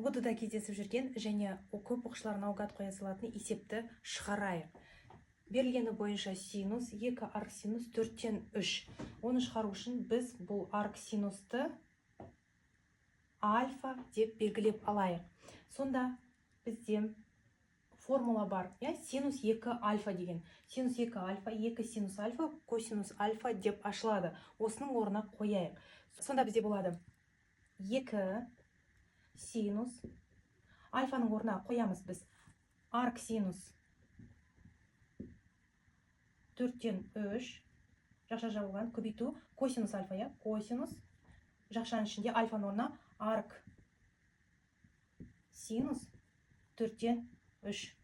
ұбт-да кездесіп жүрген және көп оқушылар наугад қоя салатын есепті шығарайық. Берілгені бойынша синус 2 арк синус 4-тен 3. Оны шығару үшін біз бұл арк синусты альфа деп белгілеп алайық. Сонда бізде формула бар, синус 2 альфа деген. Синус 2 альфа, 2 синус альфа, косинус альфа деп ашылады. Осының орнына қояйық. Сонда бізде болады 2 синус альфаның орнына қоямыз біз арк синус 4-тен 3 жақша жабылған көбейту косинус альфа, косинус жақшаның ішінде альфаның орнына арк синус 4-тен 3.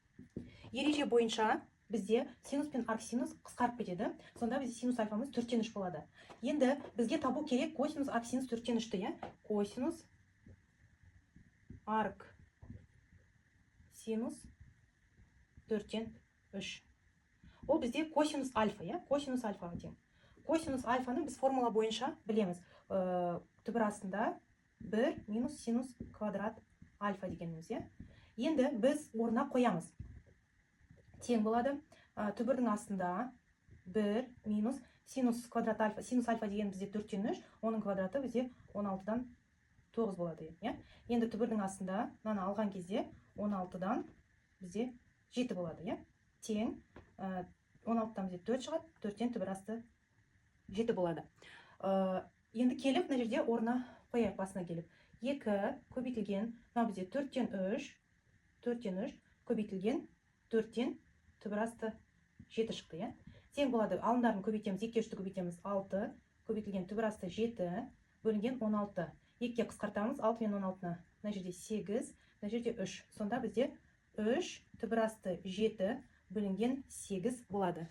Ереже бойынша бізде синус пен арк синус қысқарып кетеді. Сонда бізде синус альфамыз 4-тен 3 болады. Енді бізге табу керек косинус арк синус 4-тен 3-ті, косинус арк синус 4-тен 3. Ол бізде косинус альфа, косинус альфа тең. Косинус альфаны біз формула бойынша білеміз. Түбір астында 1 минус синус квадрат альфа дегеніміз. Енді біз орнына қоямыз. Тең болады. Түбірдің астында 1 минус синус квадрат альфа. Синус альфа деген бізде 4-тен 3, оның квадраты бізде 16-дан 9 болады. Енді түбірдің астында мынаны алған кезде 16-дан бізде 7 болады. Тең 16-дан бізде 4 шығады, 4-тен түбір асты 7 болады. Енді келіп, мына жерде орнына қояйық басына келіп. 2 көбейтілген, мына бізде 4-тен 3 көбейтілген 4-тен түбір асты 7 шықты. Тең болады, алындарын көбейтеміз, 2-ке 3-ті көбейтеміз 6, көбейтілген түбір асты 7, бөлінген 16. 2-ке қысқартамыз, 6 мен 16-ны. Мына жерде 8, мына жерде 3. Сонда бізде 3 түбір асты 7, бөлінген 8 болады.